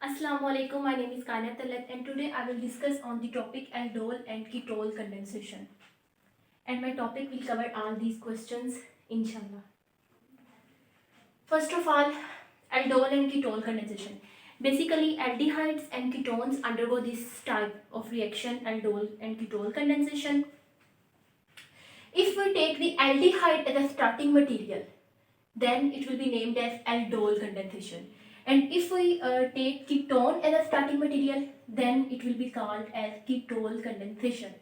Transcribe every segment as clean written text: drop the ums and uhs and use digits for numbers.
Assalamu alaikum, my name is Kania Talat and today I will discuss on the topic aldol and ketol condensation. And my topic will cover all these questions inshallah. First of all, aldol and ketol condensation. Basically, aldehydes and ketones undergo this type of reaction, aldol and ketol condensation. If we take the aldehyde as a starting material, then it will be named as aldol condensation. And if we take ketone as a starting material, then it will be called as ketol condensation.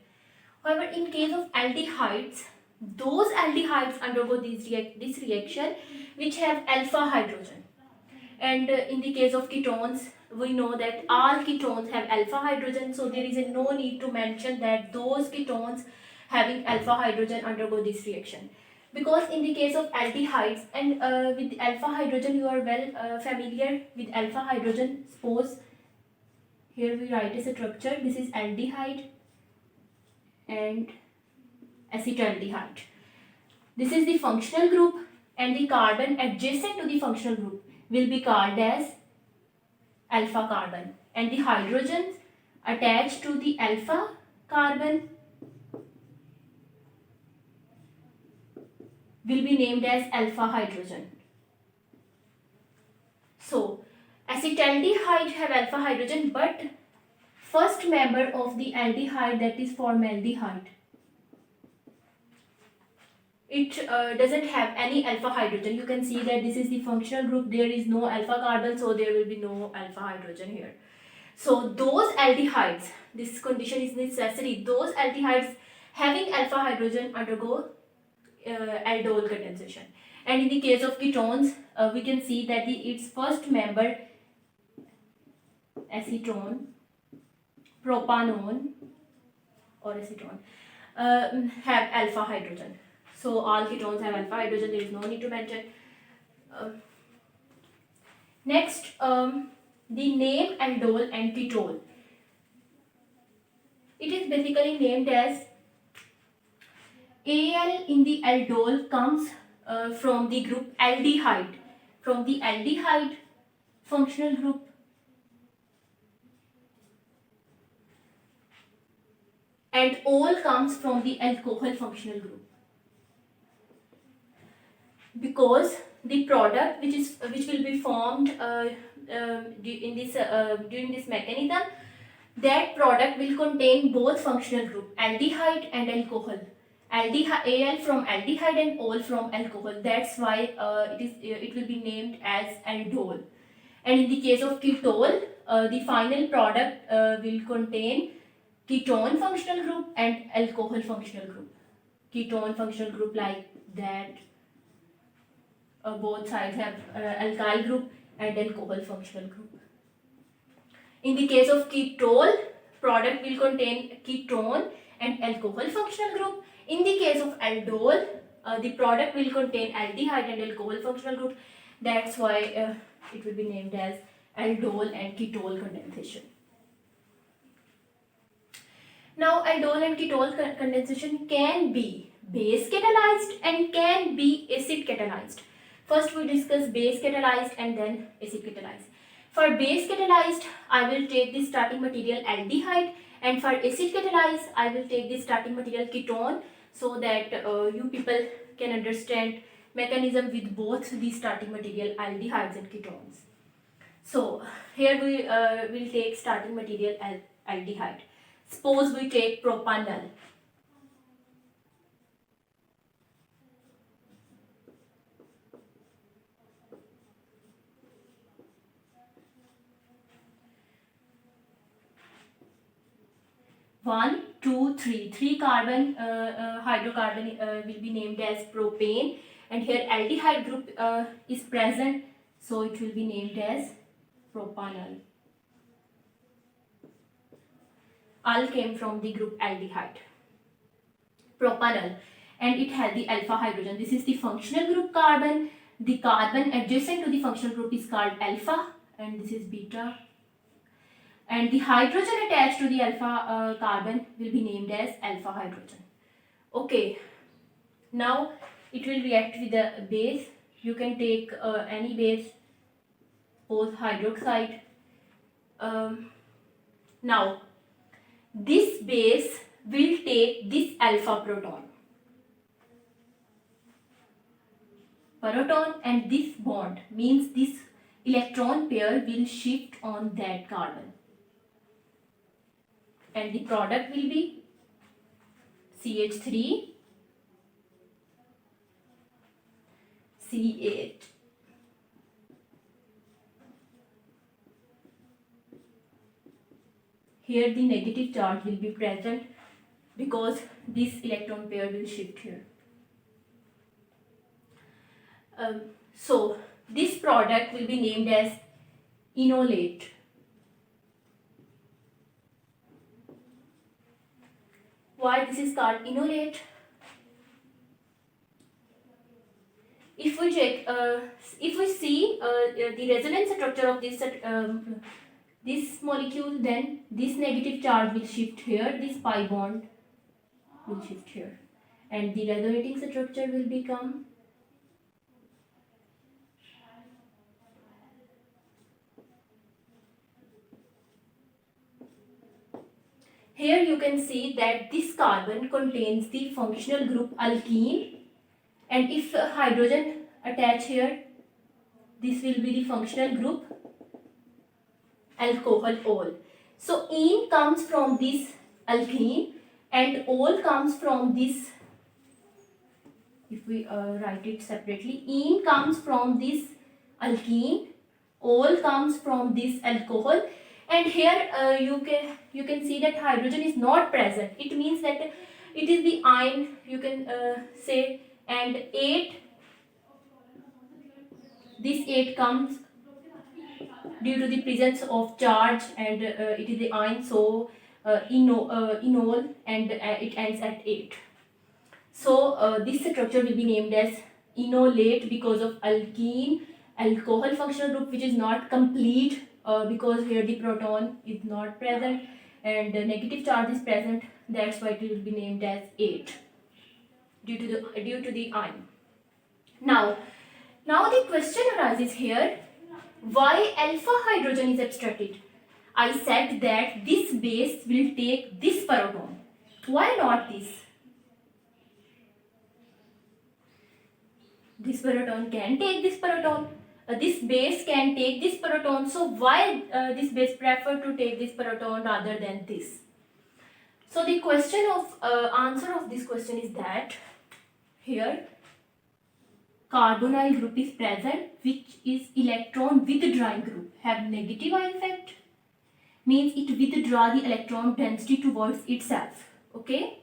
However, in case of aldehydes, those aldehydes undergo this reaction which have alpha hydrogen. And in the case of ketones, we know that all ketones have alpha hydrogen, so there is no need to mention that those ketones having alpha hydrogen undergo this reaction. Because in the case of aldehydes and with alpha hydrogen, you are well familiar with alpha hydrogen. Suppose here we write as a structure, this is aldehyde and acetaldehyde. This is the functional group, and the carbon adjacent to the functional group will be called as alpha carbon, and the hydrogens attached to the alpha carbon will be named as alpha hydrogen. So, acetaldehyde have alpha hydrogen, but first member of the aldehyde, that is formaldehyde, it doesn't have any alpha hydrogen. You can see that this is the functional group, there is no alpha carbon, so there will be no alpha hydrogen here. So those aldehydes, this condition is necessary, those aldehydes having alpha hydrogen undergo aldol condensation. And in the case of ketones, we can see that its first member, acetone, propanone or acetone, have alpha hydrogen. So all ketones have alpha hydrogen, there is no need to mention. Next, the name aldol and ketol. It is basically named as Al in the aldol comes from the group aldehyde, from the aldehyde functional group, and ol comes from the alcohol functional group. Because the product which will be formed in this during this mechanism, that product will contain both functional group, aldehyde and alcohol. Al from aldehyde and ol from alcohol. That's why it will be named as aldol. And in the case of ketol, the final product will contain ketone functional group and alcohol functional group. Ketone functional group like that. Both sides have alkyl group and alcohol functional group. In the case of ketol, product will contain ketone and alcohol functional group. In the case of aldol, the product will contain aldehyde and alcohol functional group. That's why it will be named as aldol and ketol condensation. Now, aldol and ketol condensation can be base catalyzed and can be acid catalyzed. First we discuss base catalyzed and then acid catalyzed. For base catalyzed, I will take the starting material aldehyde, and for acid catalyzed, I will take the starting material ketone, so that you people can understand mechanism with both the starting material aldehydes and ketones. So here we will take starting material aldehyde. Suppose we take propanol. One, two, three. Three carbon hydrocarbon will be named as propane, and here aldehyde group is present, so it will be named as propanol. All came from the group aldehyde. Propanol, and it has the alpha hydrogen. This is the functional group carbon. The carbon adjacent to the functional group is called alpha, and this is beta. And the hydrogen attached to the alpha carbon will be named as alpha hydrogen. Okay, now it will react with the base. You can take any base, both hydroxide Now this base will take this alpha proton, and this bond means this electron pair will shift on that carbon, and the product will be CH3 C8. Here the negative charge will be present because this electron pair will shift here. So this product will be named as enolate. Why this is called enolate? If we check, if we see the resonance structure of this molecule, then this negative charge will shift here, this pi bond will shift here, and the resonating structure will become here. You can see that this carbon contains the functional group alkene, and if hydrogen attach here, this will be the functional group alcohol ol. So ene comes from this alkene and ol comes from this. If we write it separately, ene comes from this alkene, ol comes from this alcohol, and here you can see that hydrogen is not present. It means that it is the ion, you can say, and 8, this 8 comes due to the presence of charge, and it is the ion, so enol, and it ends at 8. So this structure will be named as enolate because of alkene alcohol functional group, which is not complete because here the proton is not present and the negative charge is present. That's why it will be named as 8 due to the ion. Now the question arises here, why alpha hydrogen is abstracted? I said that this base will take this proton. Why not this? This proton can take this proton. This base can take this proton. So why this base prefer to take this proton rather than this? So the question of answer of this question is that here carbonyl group is present, which is electron withdrawing group, have negative ion effect, means it withdraw the electron density towards itself. Okay,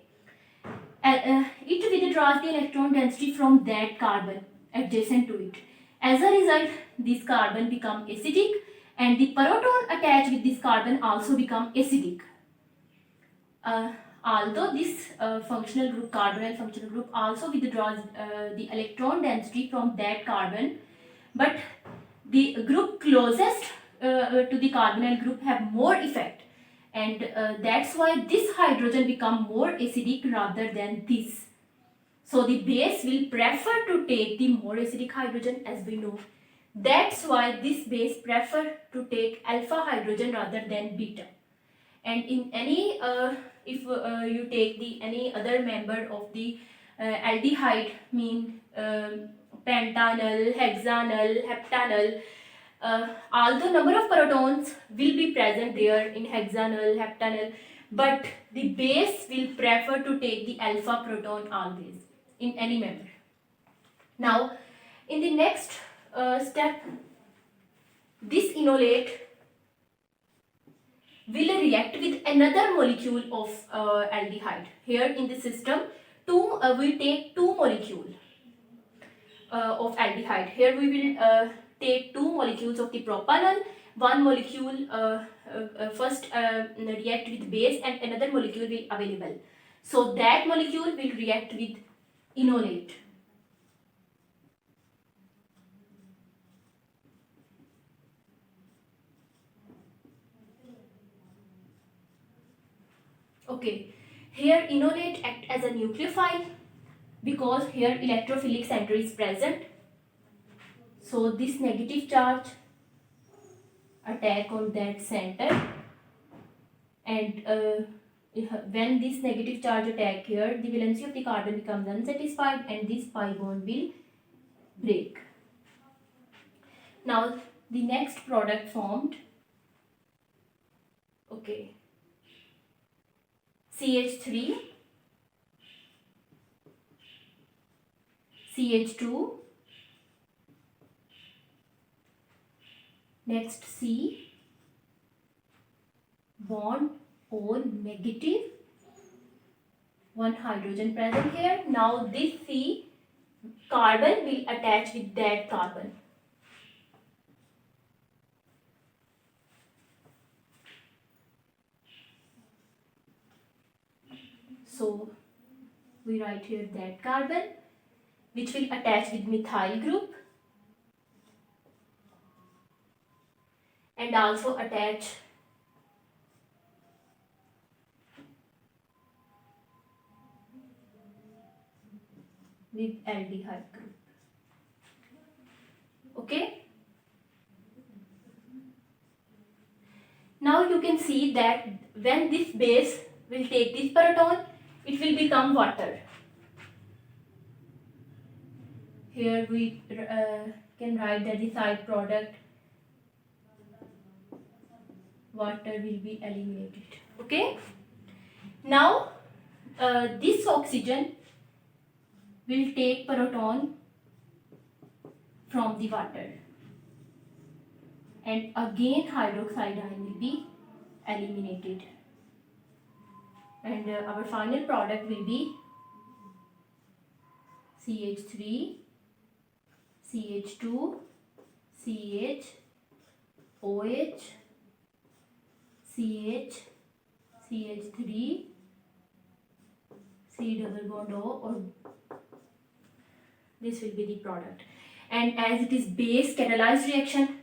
it withdraws the electron density from that carbon adjacent to it. As a result, this carbon become acidic, and the proton attached with this carbon also become acidic. Although this functional group, carbonyl functional group, also withdraws the electron density from that carbon, but the group closest to the carbonyl group have more effect, and that's why this hydrogen become more acidic rather than this. So the base will prefer to take the more acidic hydrogen, as we know. That's why this base prefer to take alpha hydrogen rather than beta. And in any if you take the any other member of the aldehyde, mean pentanol, hexanol, heptanol, although number of protons will be present there in hexanol, heptanol, but the base will prefer to take the alpha proton always in any member. Now in the next step, this enolate will react with another molecule of aldehyde. Here in the system, we take two molecules of aldehyde. Here we will take two molecules of the propanol. One molecule first react with base, and another molecule will available. So that molecule will react with enolate. Okay, here enolate act as a nucleophile because here electrophilic center is present. So this negative charge attack on that center, and when this negative charge attack here, the valency of the carbon becomes unsatisfied and this pi bond will break. Now the next product formed, okay, CH3, CH2, next C, bond O negative, one hydrogen present here. Now this C carbon will attach with that carbon. So we write here that carbon which will attach with methyl group and also attach with aldehyde group. Okay. Now you can see that when this base will take this proton, it will become water. Here we can write that the side product water will be eliminated. Okay. Now this oxygen will take proton from the water, and again hydroxide ion will be eliminated, and our final product will be CH3, CH2, CH, OH, CH, CH3, C double bond O, or this will be the product. And as it is base catalyzed reaction,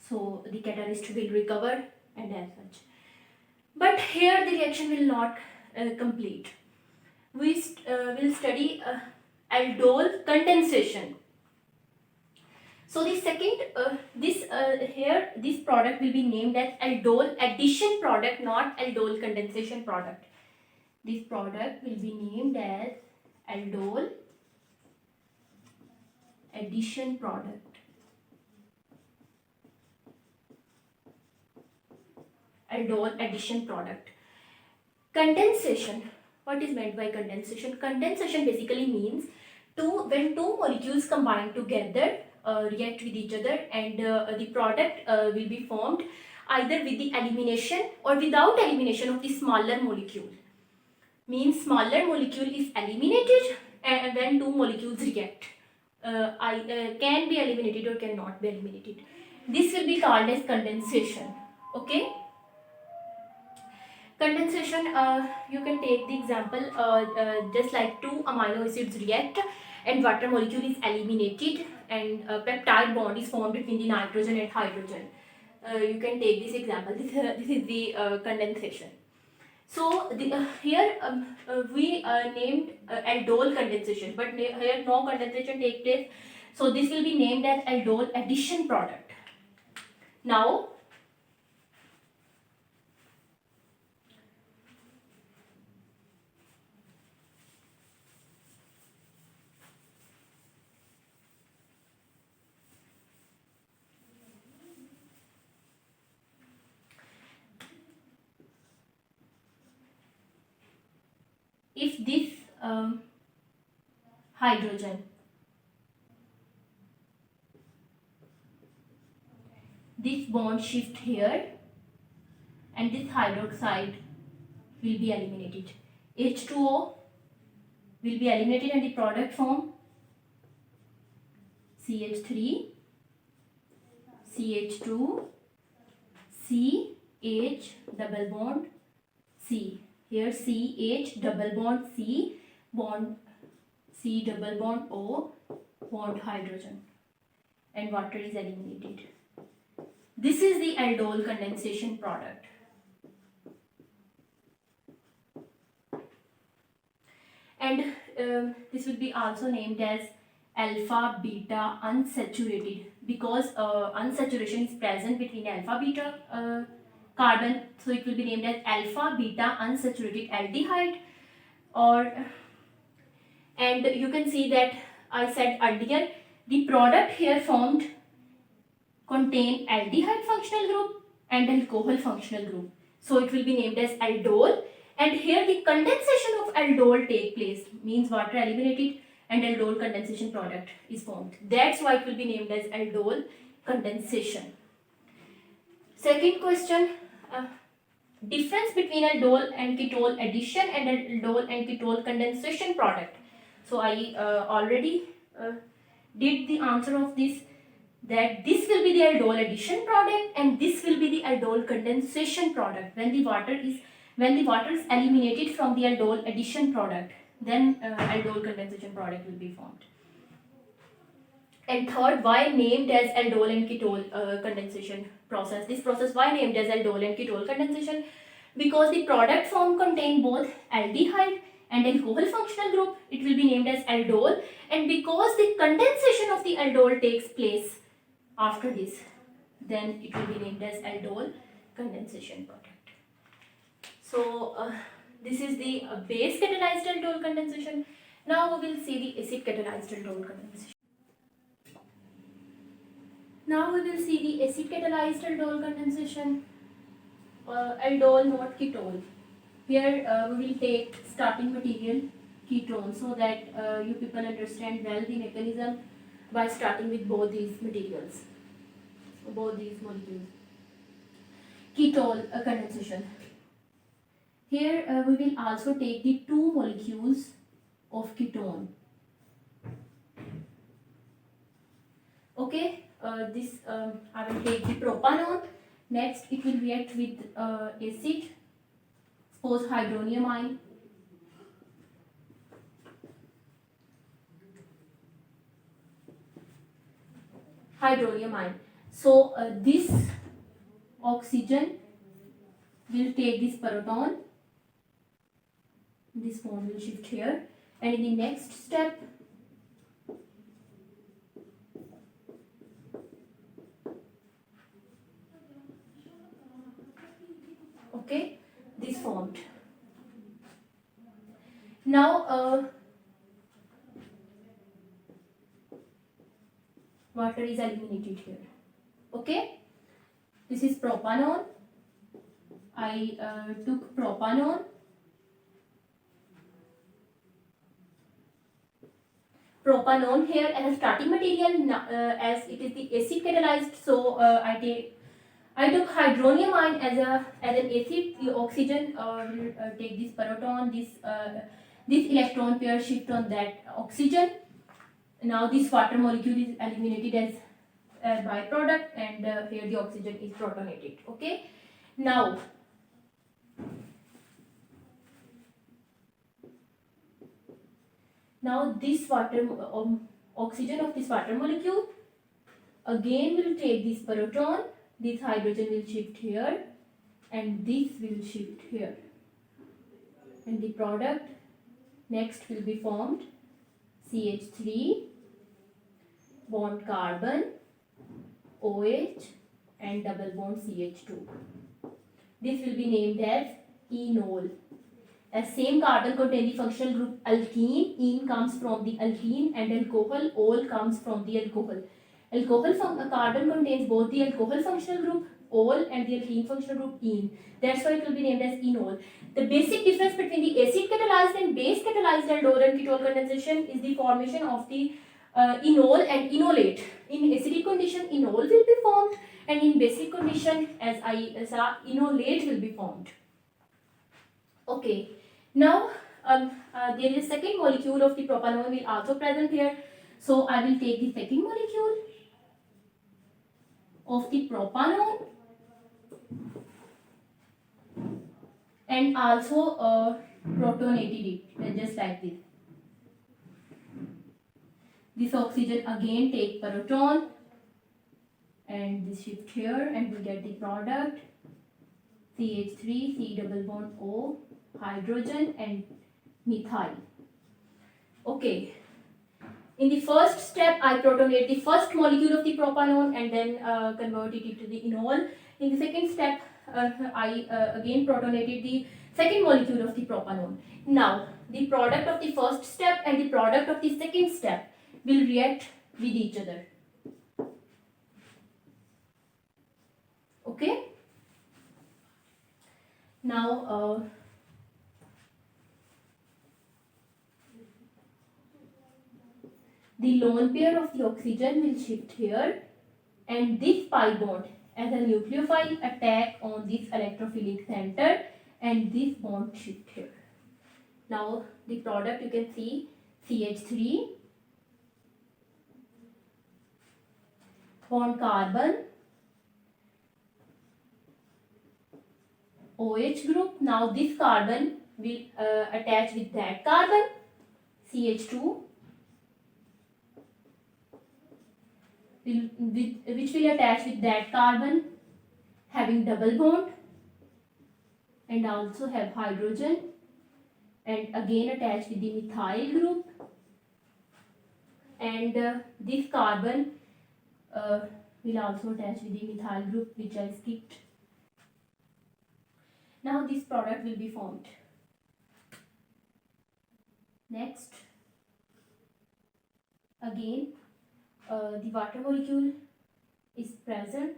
so the catalyst will recover and as such. But here the reaction will not complete. We will study aldol condensation. So the second, this product will be named as aldol addition product, not aldol condensation product. This product will be named as aldol addition product. Aldol addition product. Condensation. What is meant by condensation? Condensation basically means when two molecules combine together, react with each other, and the product will be formed either with the elimination or without elimination of the smaller molecule. Means smaller molecule is eliminated and when two molecules react. Can be eliminated or cannot be eliminated. This will be called as condensation. Okay. Condensation, you can take the example just like two amino acids react and water molecule is eliminated and a peptide bond is formed between the nitrogen and hydrogen. You can take this example. This is the condensation. So here we named aldol condensation, but here no condensation take place. So this will be named as aldol addition product. Now if this hydrogen, this bond shift here and this hydroxide will be eliminated. H2O will be eliminated and the product form CH3, CH2, CH double bond C. Here CH double bond C, bond C double bond O, bond hydrogen, and water is eliminated. This is the aldol condensation product. And this will be also named as alpha beta unsaturated because unsaturation is present between alpha beta carbon, so it will be named as alpha beta unsaturated aldehyde. Or and you can see that I said earlier the product here formed contain aldehyde functional group and alcohol functional group, so it will be named as aldol. And here the condensation of aldol take place, means water eliminated and aldol condensation product is formed. That's why it will be named as aldol condensation. Second question, difference between aldol and ketol addition and aldol and ketol condensation product. So I already did the answer of this, that this will be the aldol addition product and this will be the aldol condensation product. When the water is eliminated from the aldol addition product, then aldol condensation product will be formed. And third, why named as aldol and ketol condensation process? This process why named as aldol and ketol condensation? Because the product form contain both aldehyde and alcohol functional group, it will be named as aldol. And because the condensation of the aldol takes place after this, then it will be named as aldol condensation product. So this is the base catalyzed aldol condensation. Now we will see the acid catalyzed aldol condensation. Now we will see the acid catalyzed aldol condensation. Aldol, not ketol. Here we will take starting material ketone, so that you people understand well the mechanism by starting with both these materials, both these molecules. Ketol condensation. Here we will also take the two molecules of ketone. Okay, this I will take the propanone. Next, it will react with acid. Suppose hydronium ion. Hydronium ion. So this oxygen will take this proton. This bond will shift here, and in the next step, okay, this formed. Now water is eliminated here. Okay, this is propanone. I took propanone. Propanone here as a starting material, as it is the acid catalyzed, so I took hydronium ion as an acid. The oxygen will take this proton, this electron pair shift on that oxygen. Now this water molecule is eliminated as a byproduct, and here the oxygen is protonated. Okay, now this water oxygen of this water molecule again will take this proton, this hydrogen will shift here and this will shift here, and the product next will be formed CH3 bond carbon, OH and double bond CH2. This will be named as enol. As same carbon contain the functional group alkene, ene comes from the alkene, and alcohol, ol comes from the alcohol. Carbon contains both the alcohol functional group ol and the alkene functional group ene. That's why it will be named as enol. The basic difference between the acid catalyzed and base catalyzed aldol and ketol condensation is the formation of the enol and enolate. In acidic condition, enol will be formed, and in basic condition, as I saw, enolate will be formed. Okay. Now there is a second molecule of the propanone will also present here. So I will take the second molecule of the propanone and also protonated it just like this. This oxygen again take proton and this shift here, and we get the product CH3, C double bond O, hydrogen and methyl. Okay, In the first step, I protonate the first molecule of the propanone and then convert it into the enol. In the second step, I again protonated the second molecule of the propanone. Now, the product of the first step and the product of the second step will react with each other. Okay? Now, the lone pair of the oxygen will shift here, and this pi bond as a nucleophile attack on this electrophilic center, and this bond shift here. Now the product you can see CH3 bond carbon, OH group. Now this carbon will attach with that carbon, CH2, which will attach with that carbon having double bond and also have hydrogen, and again attach with the methyl group, and this carbon will also attach with the methyl group, which I skipped. Now this product will be formed. Next, again the water molecule is present,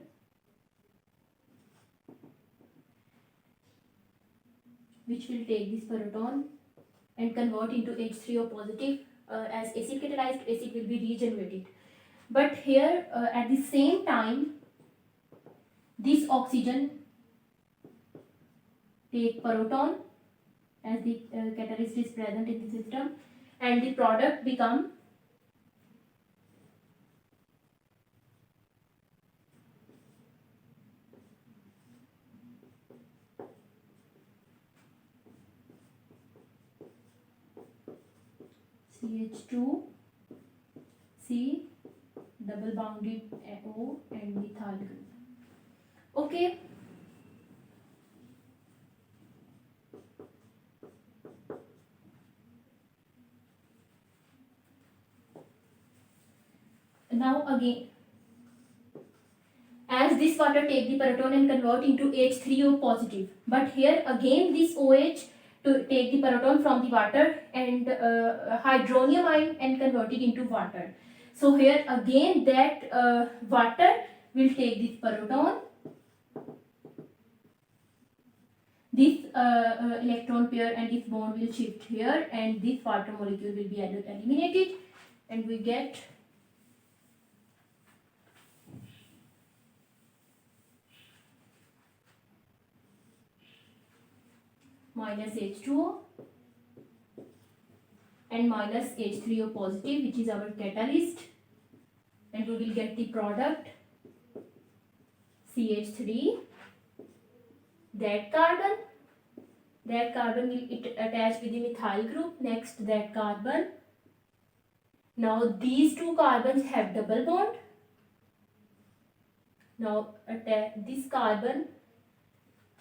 which will take this proton and convert into H3O positive. As acid catalyzed, acid will be regenerated. But here at the same time, this oxygen take proton as the catalyst is present in the system, and the product become CH2, C, double bonded O and methyl group. Okay. Now again, as this water take the proton and convert into H3O positive, but here again this OH to take the proton from the water and hydronium ion and convert it into water. So here again that water will take this proton, this electron pair and this bond will shift here, and this water molecule will be eliminated, and we get minus H2O and minus H3O positive, which is our catalyst, and we will get the product CH3. That carbon will attach with the methyl group. Next, that carbon. Now these two carbons have double bond. Now this carbon,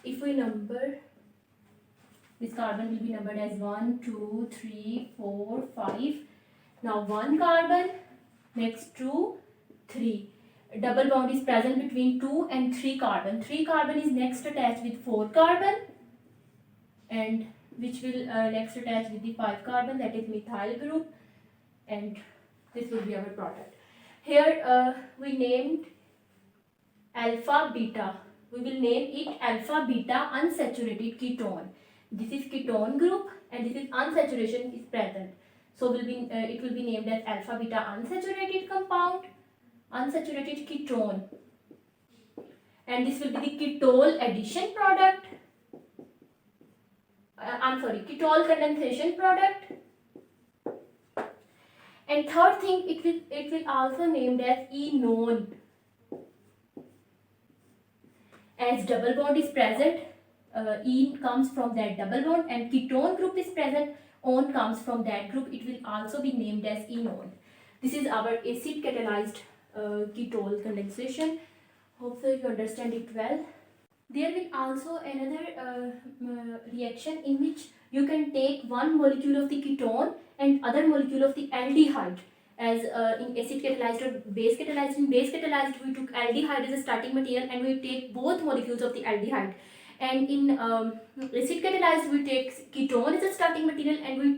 if we number, this carbon will be numbered as 1, 2, 3, 4, 5. Now one carbon, next 2, 3. Double bond is present between 2 and 3 carbon. 3 carbon is next attached with 4 carbon, and which will next attach with the 5 carbon, that is methyl group, and this will be our product. Here we named alpha beta. We will name it alpha beta unsaturated ketone. This is ketone group and this is unsaturation is present. So it will be named as alpha beta unsaturated compound, unsaturated ketone, and this will be the ketol addition product. Ketol condensation product. And third thing, it will also named as enone, as double bond is present. Ene comes from that double bond, and ketone group is present, one comes from that group. It will also be named as enone. This is our acid catalyzed ketol condensation. Hopefully you understand it well. There will also another reaction in which you can take one molecule of the ketone and other molecule of the aldehyde as in acid catalyzed or base catalyzed. In base catalyzed, we took aldehyde as a starting material and we take both molecules of the aldehyde. And in acid catalyzed, we take ketone as a starting material and we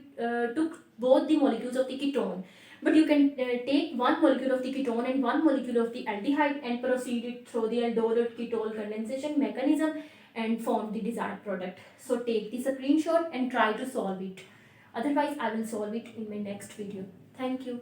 took both the molecules of the ketone. But you can take one molecule of the ketone and one molecule of the aldehyde and proceed it through the aldol or ketone condensation mechanism and form the desired product. So take the screenshot and try to solve it. Otherwise, I will solve it in my next video. Thank you.